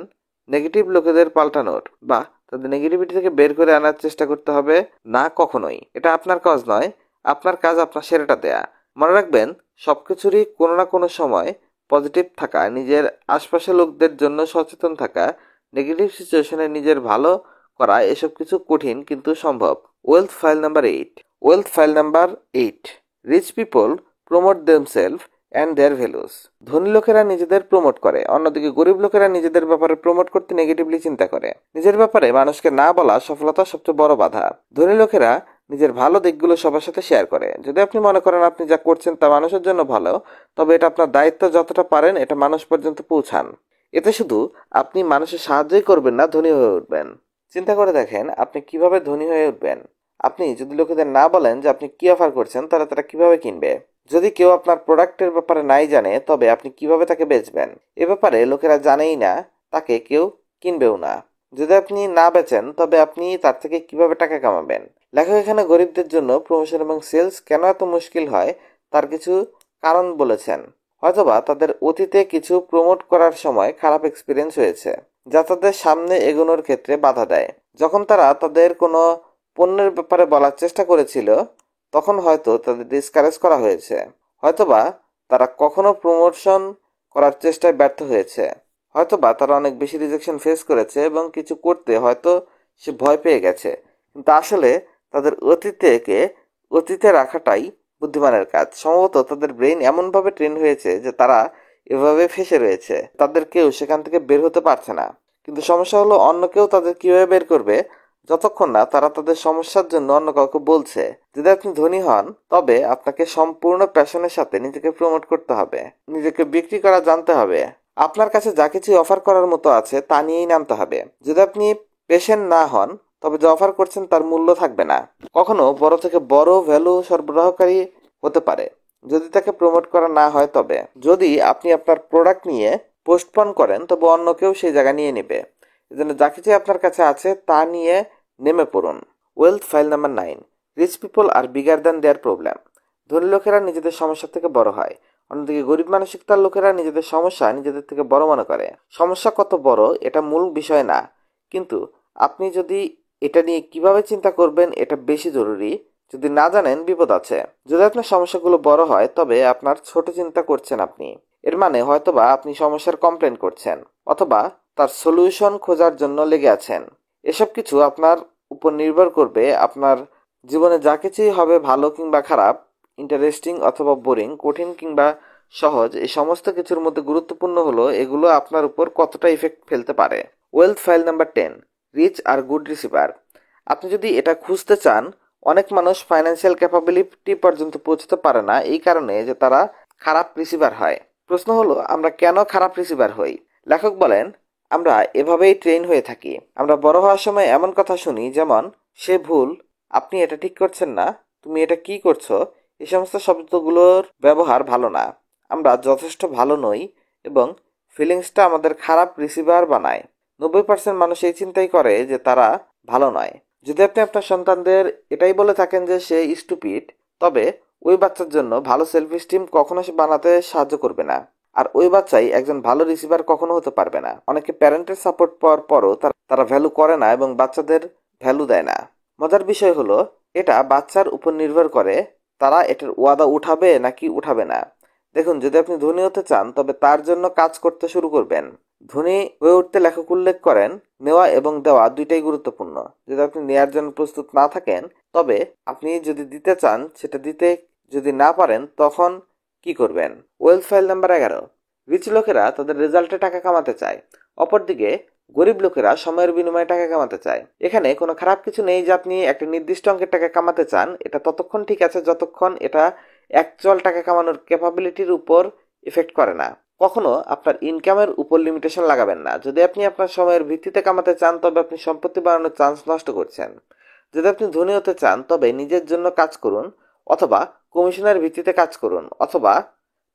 নেগেটিভ লোকেদের পাল্টানোর বা তাদের নেগেটিভিটি থেকে বের করে আনার চেষ্টা করতে হবে না, কখনোই। এটা আপনার কাজ নয়, আপনার কাজ আপনার সেরাটা দেয়া। মনে রাখবেন, সবকিছুরই কোনো না কোনো সময় পজিটিভ থাকা, নিজের আশপাশের লোকদের জন্য সচেতন থাকা, নেগেটিভ সিচুয়েশনে নিজের ভালো করা, এসব কিছু কঠিন কিন্তু সম্ভব। Wealth file number 8। Wealth file number 8। Rich people promote themselves and their values. ধনী লোকেরা নিজেদের প্রমোট করে, অন্যদিকে গরিব লোকেরা নিজেদের ব্যাপারে প্রমোট করতে নেগেটিভলি চিন্তা করে। নিজের ব্যাপারে মানুষকে না বলা সফলতার সবচেয়ে বড় বাধা। ধনী লোকেরা নিজের ভালো দিকগুলো সবার সাথে শেয়ার করে। যদি আপনি মনে করেন আপনি যা করছেন তা মানুষের জন্য ভালো, তবে এটা আপনার দায়িত্ব, যতটা পারেন এটা মানুষ পর্যন্ত পৌঁছান। এতে শুধু আপনি মানুষের সাহায্যই করবেন না, ধনী হয়ে উঠবেন। চিন্তা করে দেখেন আপনি কিভাবে ধনী হয়ে উঠবেন। আপনি যদি লোকেদের না বলেন যে আপনি কি অফার করছেন, তাহলে তারা কিভাবে কিনবে? যদি কেউ আপনার প্রোডাক্টের ব্যাপারে নাই জানে, তবে আপনি কিভাবে তাকে বেচবেন? এ ব্যাপারে লোকেরা জানেই না, তাকে কেউ কিনবেও না। যদি আপনি না বেচেন, তবে আপনি তার থেকে কিভাবে টাকা কামাবেন? লেখক এখানে গরিবদের জন্য প্রমোশন এবং সেলস কেন এত মুশকিল হয় তার কিছু কারণ বলেছেন। হয়তোবা তাদের অতীতে কিছু প্রমোট করার সময় খারাপ এক্সপিরিয়েন্স হয়েছে, যা তাদের সামনে এগোনোর ক্ষেত্রে বাধা দেয়। যখন তারা তাদের কোনো পণ্যের ব্যাপারে বলার চেষ্টা করেছিল, তখন হয়তো তাদের ডিসকারেজ করা হয়েছে। হয়তোবা তারা কখনো প্রমোশন করার চেষ্টায় ব্যর্থ হয়েছে। হয়তোবা তারা অনেক বেশি রিজেকশন ফেস করেছে এবং কিছু করতে হয়তো সে ভয় পেয়ে গেছে। কিন্তু আসলে তাদের অতীতে রাখাটাই বুদ্ধিমানের কাজ। সম্ভবত তাদের ব্রেইন এমনভাবে ট্রেন হয়েছে যে তারা এভাবে ফেসে রয়েছে, তাদের কেউ সেখান থেকে বের হতে পারছে না। কিন্তু সমস্যা হলো অন্য কেউ তাদের কিভাবে বের করবে, যতক্ষণ না তারা তাদের সমস্যার জন্য অন্য কাউকে বলছে। যদি আপনি ধনী হন, তবে আপনাকে সম্পূর্ণ প্যাশনের সাথে নিজেকে প্রমোট করতে হবে, নিজেকে বিক্রি করা জানতে হবে। আপনার কাছে যা কিছু অফার করার মতো আছে তা নিয়েই নামতে হবে। যদি আপনি পেশেন্ট না হন, তবে যে অফার করছেন তার মূল্য থাকবে না। কখনো বড় থেকে বড় ভ্যালু সরবরাহকারী হতে পারে যদি তাকে প্রমোট করা না হয়। তবে যদি আপনি আপনার প্রোডাক্ট নিয়ে পোস্টপন করেন, তবে অন্য কেউ সেই জায়গা নিয়ে নেবে। এজন্য যা কিছু আপনার কাছে আছে তা নিয়ে নেমে পড়ুন। Wealth file number 9। Rich people are bigger than their problem. ধনী লোকেরা নিজেদের সমস্যা থেকে বড় হয়, অন্যদিকে গরিব মানসিকতার লোকেরা নিজেদের সমস্যা নিজেদের থেকে বড় মনে করে। সমস্যা কত বড় এটা মূল বিষয় না, কিন্তু আপনি যদি এটা নিয়ে কিভাবে চিন্তা করবেন এটা বেশি জরুরি। যদি না জানেন, বিপদ আছে। যদি আপনার সমস্যাগুলো বড় হয়, তবে আপনার ছোট চিন্তা করছেন আপনি। এর মানে হয়তোবা আপনি সমস্যার কমপ্লেন করছেন, অথবা তার সলিউশন খোঁজার জন্য লেগে আছেন। এসব কিছু আপনার উপর নির্ভর করবে। আপনার জীবনে যা কিছুই হবে, ভালো কিংবা খারাপ, ইন্টারেস্টিং অথবা বোরিং, কঠিন কিংবা সহজ, এই সমস্ত কিছুর মধ্যে গুরুত্বপূর্ণ হলো এগুলো আপনার উপর কতটা ইফেক্ট ফেলতে পারে। Wealth file number 10। রিচ আর গুড রিসিভার। আপনি যদি এটা খুঁজতে চান, অনেক মানুষ ফাইন্যান্সিয়াল ক্যাপাবিলিটি পর্যন্ত পৌঁছতে পারে না এই কারণে যে তারা খারাপ রিসিভার হয়। প্রশ্ন হলো আমরা কেন খারাপ রিসিভার হই? লেখক বলেন, আমরা এভাবেই ট্রেন হয়ে থাকি। আমরা বড় হওয়ার সময় এমন কথা শুনি, যেমন সে ভুল, আপনি এটা ঠিক করছেন না, তুমি এটা কি করছো। এই সমস্ত শব্দগুলোর ব্যবহার ভালো না। আমরা যথেষ্ট ভালো নই এবং ফিলিংসটা আমাদের খারাপ রিসিভার বানায়। 90% মানুষ এই চিন্তাই করে যে তারা ভালো নয়। যদি আপনি আপনার সন্তানদের এটাই বলে থাকেন যে সে স্টুপিড, তবে ওই বাচ্চার জন্য ভালো সেলফ স্টিম কখনো সে বানাতে সাহায্য করবে না, আর ওই বাচ্চাই একজন ভালো রিসিভার কখনো হতে পারবে না। অনেকে প্যারেন্টের সাপোর্ট পাওয়ার পরও তারা ভ্যালু করে না এবং বাচ্চাদের ভ্যালু দেয় না। মজার বিষয় হলো এটা বাচ্চার উপর নির্ভর করে তারা এটার ওয়াদা উঠাবে নাকি উঠাবে না। দেখুন, যদি আপনি ধনী হতে চান, তবে তার জন্য কাজ করতে শুরু করবেন। ধনী হয়ে উঠতে লেখক উল্লেখ করেন, নেওয়া এবং দেওয়া দুইটাই গুরুত্বপূর্ণ। যদি আপনি নেয়ার জন্য প্রস্তুত না থাকেন, তবে আপনি যদি দিতে চান, সেটা দিতে যদি না পারেন, তখন কি করবেন? Wealth file number 11। রিচ লোকেরা তাদের রেজাল্টে টাকা কামাতে চায়, অপরদিকে গরিব লোকেরা সময়ের বিনিময়ে টাকা কামাতে চায়। এখানে কোনো খারাপ কিছু নেই যে আপনি একটা নির্দিষ্ট অঙ্কের টাকা কামাতে চান। এটা ততক্ষণ ঠিক আছে যতক্ষণ এটা অ্যাকচুয়াল টাকা কামানোর ক্যাপাবিলিটির উপর ইফেক্ট করে না। কখনো আপনার ইনকামের উপর লিমিটেশন লাগাবেন না। যদি আপনি আপনার সময়ের ভিত্তিতে কামাতে চান, তবে আপনি সম্পত্তি বাড়ানোর চান্স নষ্ট করছেন। যদি আপনি ধনী হতে চান, তবে নিজের জন্য কাজ করুন, অথবা কমিশনের ভিত্তিতে কাজ করুন, অথবা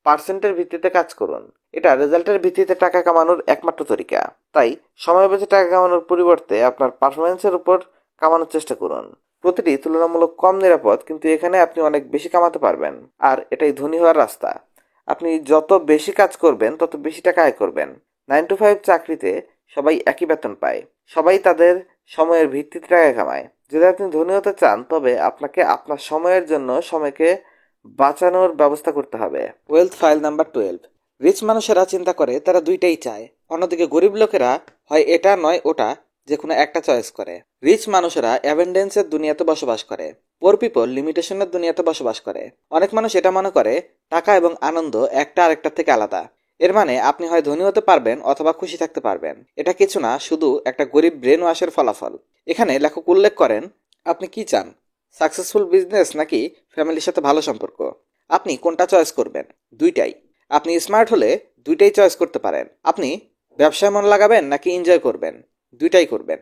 পার্সেন্টের ভিত্তিতে কাজ করুন। এটা রেজাল্টের ভিত্তিতে টাকা কামানোর একমাত্র তরিকা। তাই সময় বেঁচে টাকা কামানোর পরিবর্তে আপনার পারফরমেন্সের উপর কামানোর চেষ্টা করুন। প্রতিটি তুলনামূলক কম নিরাপদ, কিন্তু এখানে আপনি অনেক বেশি কামাতে পারবেন, আর এটাই ধনী হওয়ার রাস্তা। আপনি যত বেশি কাজ করবেন, তত বেশি টাকা আয় করবেন। 9 to 5 চাকরিতে সবাই একই বেতন পায়, সবাই তাদের সময়ের ভিত্তিতে টাকা কামায়। যদি আপনি ধনী হতে চান, তবে আপনাকে আপনার সময়ের জন্য সময়কে বাঁচানোর ব্যবস্থা করতে হবে। Wealth file number 12। রিচ মানুষেরা চিন্তা করে তারা দুইটাই চায়, অন্যদিকে গরিব লোকেরা হয় এটা নয় ওটা, যে কোনো একটা চয়েস করে। রিচ মানুষেরা অ্যাবেন্ডেন্সের দুনিয়াতে বসবাস করে, পোর পিপল লিমিটেশনের দুনিয়াতে বসবাস করে। অনেক মানুষ এটা মনে করে টাকা এবং আনন্দ একটা আরেকটার থেকে আলাদা। এর মানে আপনি হয় ধনী হতে পারবেন অথবা খুশি থাকতে পারবেন। এটা কিছু না, শুধু একটা গরিব ব্রেন ওয়াশের ফলাফল। এখানে লেখক উল্লেখ করেন, আপনি কি চান, সাকসেসফুল বিজনেস নাকি ফ্যামিলির সাথে ভালো সম্পর্ক? আপনি কোনটা চয়েস করবেন? দুইটাই। আপনি স্মার্ট হলে দুইটাই চয়েস করতে পারেন। আপনি ব্যবসায় মন লাগাবেন নাকি এনজয় করবেন? দুইটাই করবেন।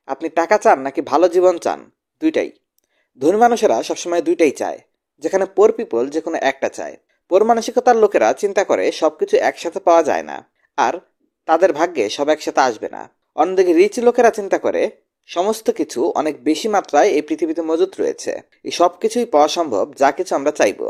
আপনি টাকা চান নাকি ভালো জীবন চান? দুইটাই। ধনী মানুষেরা সবসময় দুইটাই চায়, যেখানে পোর পিপল যে কোনো একটা চায়। পোর মানসিকতার লোকেরা চিন্তা করে সবকিছু একসাথে পাওয়া যায় না, আর তাদের ভাগ্যে সব একসাথে আসবে না। অন্যদিকে রিচ লোকেরা চিন্তা করে সমস্ত কিছু অনেক বেশি মাত্রায় এই পৃথিবীতে মজুত রয়েছে, এই সব কিছুই পাওয়া সম্ভব যা কিছু আমরা চাইব।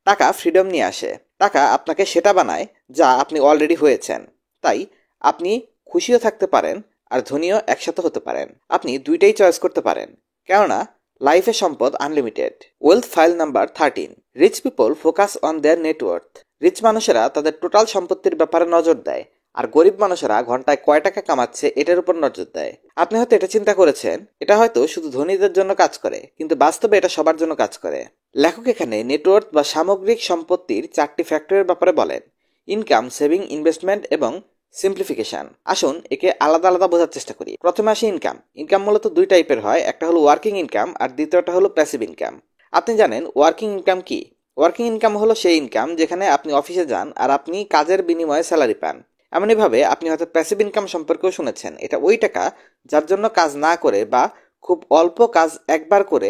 টাকা ফ্রিডম নিয়ে আসে, টাকা আপনাকে সেটা বানায় যা আপনি অলরেডি হয়েছেন। তাই আপনি খুশিও থাকতে পারেন আর ধনীও একসাথে হতে পারেন। আপনি দুইটাই চয়েস করতে পারেন, কেননা লাইফে সম্পদ unlimited. Wealth file number 13। Rich people focus on their net worth. Rich মানুষেরা তাদের টোটাল সম্পত্তির ব্যাপারে নজর দেয়, আর গরিব মানুষেরা ঘন্টায় কয় টাকা কামাচ্ছে এটার উপর নজর দেয়। আপনি হয়তো এটা চিন্তা করেছেন এটা হয়তো শুধু ধনীদের জন্য কাজ করে, কিন্তু বাস্তবে এটা সবার জন্য কাজ করে। লেখক এখানে নেটওয়ার্থ বা সামগ্রিক সম্পত্তির 4টি ফ্যাক্টরের ব্যাপারে বলেন: ইনকাম, সেভিং, ইনভেস্টমেন্ট এবং সিম্পলিফিকেশন। আসুন একে আলাদা আলাদা বোঝার চেষ্টা করি। প্রথমে আসি ইনকাম। ইনকাম মূলত দুই টাইপের হয়, একটা হলো ওয়ার্কিং ইনকাম আর দ্বিতীয়টা হলো প্যাসিভ ইনকাম। আপনি জানেন ওয়ার্কিং ইনকাম কি? ওয়ার্কিং ইনকাম হলো সেই ইনকাম যেখানে আপনি অফিসে যান আর আপনি কাজের বিনিময়ে স্যালারি পান। এমনইভাবে আপনি হয়তো প্যাসিভ ইনকাম সম্পর্কেও শুনেছেন। এটা ওই টাকা যার জন্য কাজ না করে বা খুব অল্প কাজ একবার করে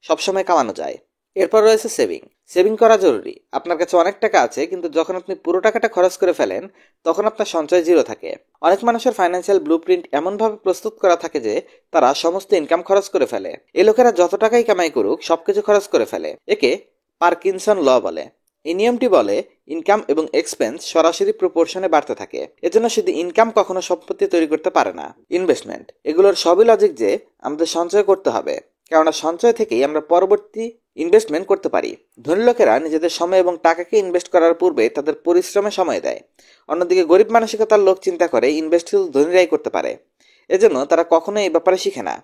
সবসময় কামানো যায়। এরপর রয়েছে সেভিং। সেভিং করা জরুরি। আপনার কাছে অনেক টাকা আছে, কিন্তু যখন আপনি পুরো টাকাটা খরচ করে ফেলেন তখন আপনার সঞ্চয় জিরো থাকে। অনেক মানুষের ফাইন্যান্সিয়াল ব্লুপ্রিন্ট এমনভাবে প্রস্তুত করা থাকে যে তারা সমস্ত ইনকাম খরচ করে ফেলে। এই লোকেরা যত টাকাই কামাই করুক সবকিছু খরচ করে ফেলে। একে পার্কিনসন ল বলে। এই নিয়মটি বলে ইনকাম এবং এক্সপেন্স সরাসরি প্রপোর্শনে বাড়তে থাকে। এজন্য শুধু ইনকাম কখনো সম্পত্তি তৈরি করতে পারে না। ইনভেস্টমেন্ট, এগুলোর সবই লজিক যে আমাদের সঞ্চয় করতে হবে, কেননা সঞ্চয় থেকেই আমরা পরবর্তী ইনভেস্টমেন্ট করতে পারি। ধনী লোকেরা নিজেদের সময় এবং টাকাকে ইনভেস্ট করার পূর্বে তাদের পরিশ্রমে সময় দেয়। অন্যদিকে গরিব মানসিকতার লোক চিন্তা করে ইনভেস্ট শুধু ধনীরাই করতে পারে, এজন্য তারা কখনোই এই ব্যাপারে শিখে না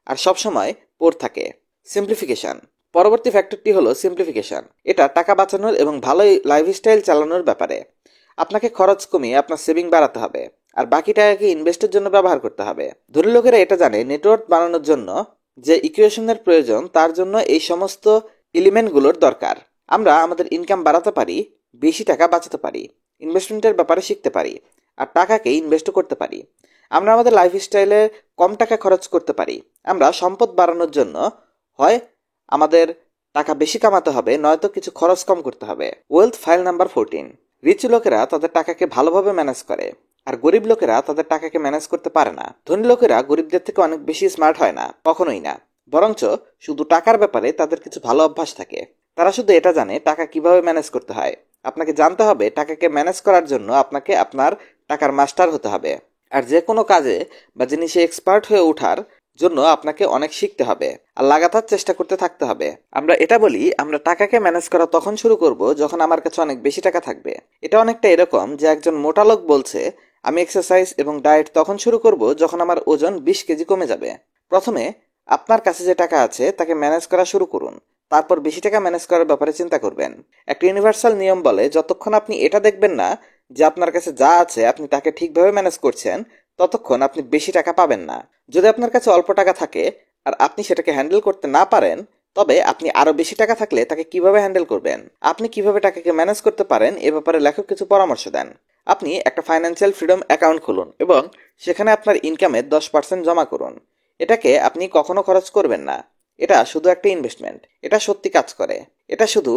আর সবসময় পোর থাকে। সিম্পলিফিকেশন। পরবর্তী ফ্যাক্টরটি হলো সিম্পলিফিকেশন। এটা টাকা বাঁচানোর এবং ভালো লাইফস্টাইল চালানোর ব্যাপারে। আপনাকে খরচ কমিয়ে আপনার সেভিং বাড়াতে হবে আর বাকি টাকাকে ইনভেস্টের জন্য ব্যবহার করতে হবে। ধনী লোকেরা এটা জানে নেটওয়ার্ক বানানোর জন্য যে ইকুয়েশনের প্রয়োজন তার জন্য এই সমস্ত এলিমেন্টগুলোর দরকার। আমরা আমাদের ইনকাম বাড়াতে পারি, বেশি টাকা বাঁচাতে পারি, ইনভেস্টমেন্টের ব্যাপারে শিখতে পারি আর টাকাকে ইনভেস্ট করতে পারি। আমরা আমাদের লাইফস্টাইলে কম টাকা খরচ করতে পারি। আমরা সম্পদ বাড়ানোর জন্য হয় আমাদের টাকা বেশি কামাতে হবে, নয়তো কিছু খরচ কম করতে হবে। Wealth file number 14। রিচ লোকেরা তাদের টাকাকে ভালোভাবে ম্যানেজ করে আর গরিব লোকেরা তাদের টাকাকে ম্যানেজ করতে পারে না। ধনী লোকেরা গরিবদের থেকে অনেক বেশি স্মার্ট হয় না, কখনোই না। বরঞ্চ শুধু টাকার ব্যাপারে তাদের কিছু ভালো অভ্যাস থাকে। তারা শুধু এটা জানে টাকা কিভাবে ম্যানেজ করতে হয়। আপনাকে জানতে হবে টাকাকে ম্যানেজ করার জন্য আপনাকে আপনার টাকার মাস্টার হতে হবে। আর যে কোনো কাজে বা জিনিসে এক্সপার্ট হয়ে ওঠার জন্য আপনাকে অনেক শিখতে হবে আর লাগাতার চেষ্টা করতে থাকতে হবে। আমরা এটা বলি আমরা টাকাকে ম্যানেজ করা তখন শুরু করব যখন আমার কাছে অনেক বেশি টাকা থাকবে। এটা অনেকটা এরকম যে একজন মোটা লোক বলছে আমি এক্সারসাইজ এবং ডায়েট তখন শুরু করব যখন আমার ওজন 20 কেজি কমে যাবে। প্রথমে আপনার কাছে যে টাকা আছে তাকে ম্যানেজ করা শুরু করুন, তারপর বেশি টাকা ম্যানেজ করার ব্যাপারে চিন্তা করবেন। একটা ইউনিভার্সাল নিয়ম বলে যতক্ষণ আপনি এটা দেখবেন না যে আপনার কাছে যা আছে আপনি তাকে ঠিকভাবে ম্যানেজ করছেন, ততক্ষণ আপনি বেশি টাকা পাবেন না। যদি আপনার কাছে অল্প টাকা থাকে আর আপনি সেটাকে হ্যান্ডেল করতে না পারেন, তবে আপনি আরো বেশি টাকা থাকলে তাকে কিভাবে হ্যান্ডেল করবেন, আপনি কিভাবে টাকাকে ম্যানেজ করতে পারেন এ ব্যাপারে লেখক কিছু পরামর্শ দেন। আপনি একটা ফাইন্যান্সিয়াল ফ্রিডম অ্যাকাউন্ট খুলুন এবং সেখানে আপনার ইনকামের 10% জমা করুন। এটাকে আপনি কখনো খরচ করবেন না, এটা শুধু একটা ইনভেস্টমেন্ট। এটা সত্যি কাজ করে। এটা শুধু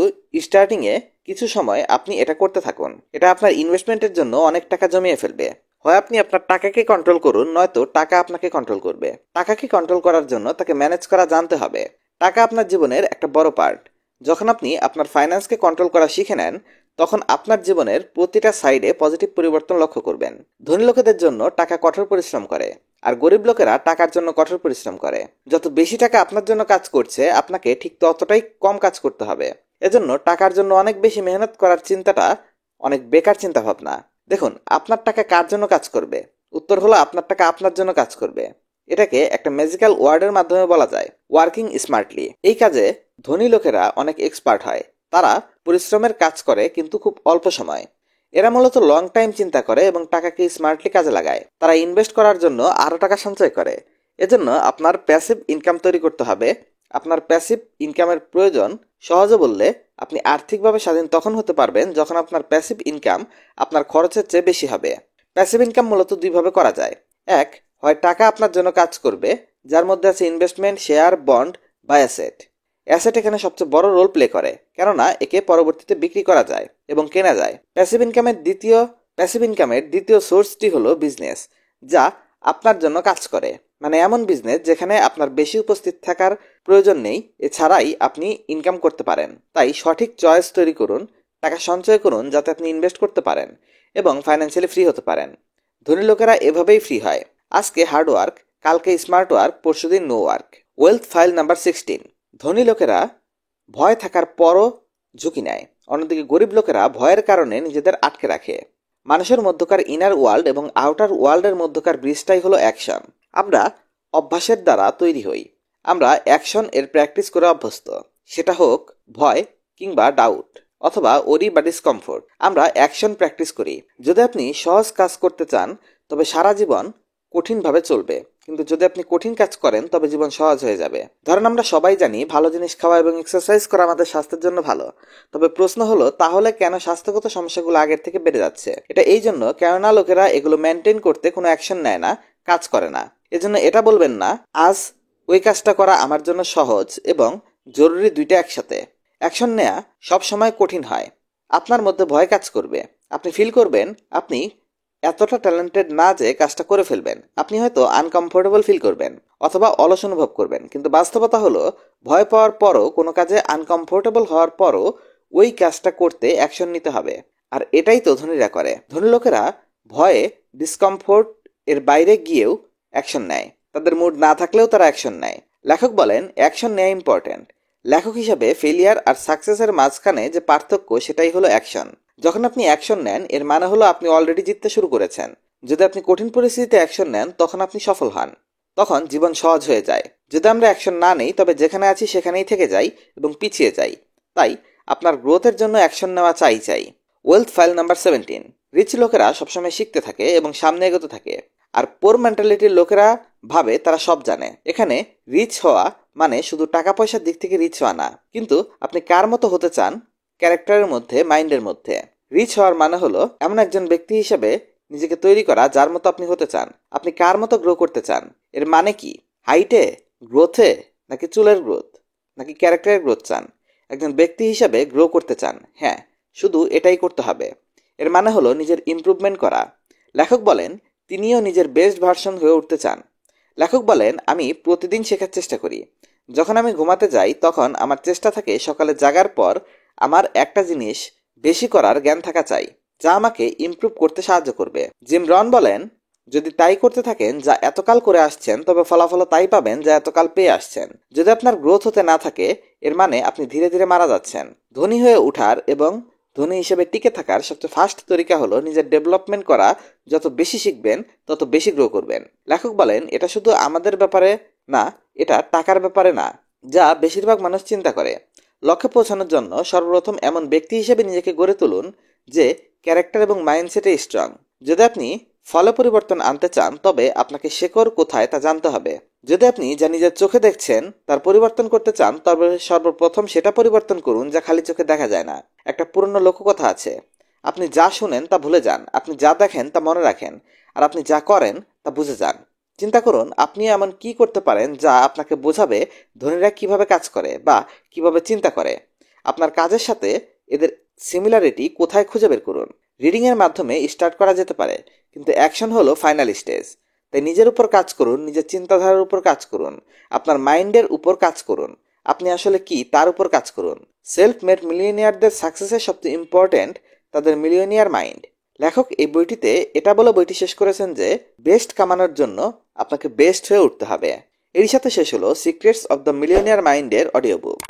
স্টার্টিং এ কিছু সময় আপনি এটা করতে থাকুন। এটা আপনার ইনভেস্টমেন্টের জন্য অনেক টাকা জমিয়ে ফেলবে। হয় আপনি আপনার টাকাকে কন্ট্রোল করুন, নয়তো টাকা আপনাকে কন্ট্রোল করবে। টাকাকে কন্ট্রোল করার জন্য তাকে ম্যানেজ করা জানতে হবে। টাকা আপনার জীবনের একটা বড় পার্ট। যখন আপনি আপনার ফাইন্যান্সকে কন্ট্রোল করা শিখে নেন, তখন আপনার জীবনের প্রতিটা সাইডে পজিটিভ পরিবর্তন লক্ষ্য করবেন। ধনী লোকেদের জন্য টাকা কঠোর পরিশ্রম করে আর গরিব লোকেরা টাকার জন্য কঠোর পরিশ্রম করে। যত বেশি টাকা আপনার জন্য কাজ করছে আপনাকে ঠিক ততটাই কম কাজ করতে হবে। এজন্য টাকার জন্য অনেক বেশি মেহনত করার চিন্তাটা অনেক বেকার চিন্তাভাবনা। দেখুন, আপনার টাকা কার জন্য কাজ করবে? উত্তর হলো আপনার টাকা আপনার জন্য কাজ করবে। এটাকে একটা ম্যাজিক্যাল ওয়ার্ডের মাধ্যমে বলা যায়, ওয়ার্কিং স্মার্টলি। এই কাজে ধনী লোকেরা অনেক এক্সপার্ট হয়। তারা পরিশ্রমের কাজ করে কিন্তু খুব অল্প সময়। এরা মূলত লং টাইম চিন্তা করে এবং টাকাকে স্মার্টলি কাজে লাগায়। তারা ইনভেস্ট করার জন্য আরো টাকা সঞ্চয় করে। এজন্য আপনার প্যাসিভ ইনকাম তৈরি করতে হবে। আপনার প্যাসিভ ইনকামের প্রয়োজন সহজে বললে আপনি আর্থিকভাবে স্বাধীন তখন হতে পারবেন যখন আপনার প্যাসিভ ইনকাম আপনার খরচের চেয়ে বেশি হবে। প্যাসিভ ইনকাম মূলত দুইভাবে করা যায়। এক, হয় টাকা আপনার জন্য কাজ করবে, যার মধ্যে আছে ইনভেস্টমেন্ট, শেয়ার, বন্ড বা অ্যাসেট। অ্যাসেট এখানে সবচেয়ে বড় রোল প্লে করে, কেননা একে পরবর্তীতে বিক্রি করা যায় এবং কেনা যায়। প্যাসিভ ইনকামের দ্বিতীয় সোর্সটি হলো বিজনেস, যা আপনার জন্য কাজ করে। মানে এমন বিজনেস যেখানে আপনার বেশি উপস্থিত থাকার প্রয়োজন নেই, এছাড়াই আপনি ইনকাম করতে পারেন। তাই সঠিক চয়েস তৈরি করুন, টাকা সঞ্চয় করুন যাতে আপনি ইনভেস্ট করতে পারেন এবং ফাইন্যান্সিয়ালি ফ্রি হতে পারেন। ধনী লোকেরা এভাবেই ফ্রি হয়। আজকে হার্ড ওয়ার্ক, কালকে স্মার্ট ওয়ার্ক, পরশুদিন no work. Wealth file number 16। ধনী লোকেরা ভয় থাকার পরও ঝুঁকি নেয়, অন্যদিকে গরিব লোকেরা ভয়ের কারণে নিজেদের আটকে রাখে। মানুষের মধ্যকার ইনার ওয়ার্ল্ড এবং আউটার ওয়ার্ল্ডের মধ্যকার ব্রিজটাই হলো অ্যাকশন। আমরা অভ্যাসের দ্বারা তৈরি হই। আমরা অ্যাকশন এর প্র্যাকটিস করে অভ্যস্ত, সেটা হোক ভয় কিংবা ডাউট অথবা ওরি বা ডিসকমফোর্ট। আমরা অ্যাকশন প্র্যাকটিস করি। যদি আপনি সহজ কাজ করতে চান তবে সারা জীবন কঠিনভাবে চলবে, কিন্তু যদি আপনি কঠিন কাজ করেন তবে জীবন সহজ হয়ে যাবে। ধরেন আমরা সবাই জানি ভালো জিনিস খাওয়া এবং এক্সারসাইজ করা আমাদের স্বাস্থ্যের জন্য ভালো। তবে প্রশ্ন হলো, তাহলে কেন স্বাস্থ্যগত সমস্যাগুলো আগের থেকে বেড়ে যাচ্ছে? এটা এই জন্য কেননা লোকেরা এগুলো মেনটেন করতে কোনো অ্যাকশন নেয় না, কাজ করে না। এজন্য এটা বলবেন না আজ ওই কাজটা করা আমার জন্য সহজ এবং জরুরি দুইটা একসাথে। অ্যাকশন নেয়া সবসময় কঠিন হয়। আপনার মধ্যে ভয় কাজ করবে। আপনি ফিল করবেন আপনি এতটা ট্যালেন্টেড না যে কাজটা করে ফেলবেন। আপনি হয়তো আনকমফোর্টেবল ফিল করবেন অথবা অলস অনুভব করবেন, কিন্তু বাস্তবতা হলো ভয় পাওয়ার পরও, কোনো কাজে আনকমফোর্টেবল হওয়ার পরও ওই কাজটা করতে অ্যাকশন নিতে হবে। আর এটাই তো ধনীরা করে। ধনী লোকেরা ভয়ে, ডিসকমফোর্ট এর বাইরে গিয়েও অ্যাকশন নেয়। তাদের মুড না থাকলেও তারা অ্যাকশন নেয়। লেখক বলেন অ্যাকশন নেওয়া ইম্পর্টেন্ট। লেখক হিসাবে ফেলিয়ার আর সাকসেসের মাঝখানে যে পার্থক্য সেটাই হলো অ্যাকশন। যখন আপনি অ্যাকশন নেন এর মানে হলো আপনি অলরেডি জিততে শুরু করেছেন। যদি আপনি কঠিন পরিস্থিতিতে অ্যাকশন নেন তখন আপনি সফল হন, তখন জীবন সহজ হয়ে যায়। যদি আমরা অ্যাকশন না নেই তবে যেখানে আছি সেখানেই থেকে যাই এবং পিছিয়ে যাই। তাই আপনার গ্রোথের জন্য অ্যাকশন নেওয়া চাই। Wealth file number 17। রিচ লোকেরা সবসময় শিখতে থাকে এবং সামনে এগোতে থাকে, আর পোর মেন্টালিটির লোকেরা ভাবে তারা সব জানে। এখানে রিচ হওয়া মানে শুধু টাকা পয়সার দিক থেকে রিচ হওয়া না, কিন্তু আপনি কার মতো হতে চান ক্যারেক্টারের মধ্যে, মাইন্ডের মধ্যে। রিচ হওয়ার মানে হলো এমন একজন ব্যক্তি হিসেবে নিজেকে তৈরি করা যার মতো আপনি হতে চান। আপনি কার মতো গ্রো করতে চান? এর মানে কি? হাইটে, গ্রোথে, নাকি চুলের গ্রোথ, নাকি ক্যারেক্টারের গ্রোথ চান? একজন ব্যক্তি হিসেবে গ্রো করতে চান, হ্যাঁ, শুধু এটাই করতে হবে। এর মানে হলো নিজের ইমপ্রুভমেন্ট করা। লেখক বলেন তিনিও নিজের বেস্ট ভার্সন হয়ে উঠতে চান। লেখক বলেন আমি প্রতিদিন শেখার চেষ্টা করি। যখন আমি ঘুমাতে যাই তখন আমার চেষ্টা থাকে সকালে জাগার পর আমার একটা জিনিস বেশি করার জ্ঞান থাকা চাই, যা আমাকে ইমপ্রুভ করতে সাহায্য করবে। জিম রন বলেন যদি তাই করতে থাকেন যা এতকাল করে আসছেন তবে ফলাফল তাই পাবেন যা এতকাল পেয়ে আসছেন। যদি আপনার গ্রোথ হতে না থাকে এর মানে আপনি ধীরে ধীরে মারা যাচ্ছেন। ধনী হয়ে ওঠার এবং ধনী হিসেবে টিকে থাকার সবচেয়ে ফাস্ট তরিকা হলো নিজের ডেভেলপমেন্ট করা। যত বেশি শিখবেন তত বেশি গ্রো করবেন। লেখক বলেন এটা শুধু আমাদের ব্যাপারে না, এটা টাকার ব্যাপারে না, যা বেশিরভাগ মানুষ চিন্তা করে। লক্ষ্যে পৌঁছানোর জন্য সর্বপ্রথম এমন ব্যক্তি হিসেবে নিজেকে গড়ে তুলুন যে ক্যারেক্টার এবং মাইন্ডসেটে স্ট্রং। যদি আপনি ফলে পরিবর্তন আনতে চান তবে আপনাকে শেকড় কোথায় তা জানতে হবে। যদি আপনি যা নিজের চোখে দেখছেন তার পরিবর্তন করতে চান তবে সর্বপ্রথম সেটা পরিবর্তন করুন যা খালি চোখে দেখা যায় না। একটা পুরনো লোককথা আছে, আপনি যা শুনেন তা ভুলে যান, আপনি যা দেখেন তা মনে রাখেন, আর আপনি যা করেন তা বুঝে যান। চিন্তা করুন আপনি এমন কি করতে পারেন যা আপনাকে বোঝাবে ধনীরা কিভাবে কাজ করে বা কিভাবে চিন্তা করে। আপনার কাজের সাথে এদের সিমিলারিটি কোথায় খুঁজে বের করুন। রিডিং এর মাধ্যমে স্টার্ট করা যেতে পারে, কিন্তু অ্যাকশন হলো ফাইনাল স্টেজ। তাই নিজের উপর কাজ করুন, নিজের চিন্তাধারার উপর কাজ করুন, আপনার মাইন্ডের উপর কাজ করুন। আপনি আসলে কি তার উপর কাজ করুন। সেলফ মেড মিলিয়নিয়ারদের সাকসেসের সবচেয়ে ইম্পর্টেন্ট তাদের মিলিয়নিয়ার মাইন্ড। লেখক এই বইটিতে এটা বলে বইটি শেষ করেছেন যে বেস্ট কামানোর জন্য আপনাকে বেস্ট হয়ে উঠতে হবে। এর সাথে শেষ হলো সিক্রেটস অব দ্য মিলিয়নিয়ার মাইন্ডের অডিও বুক।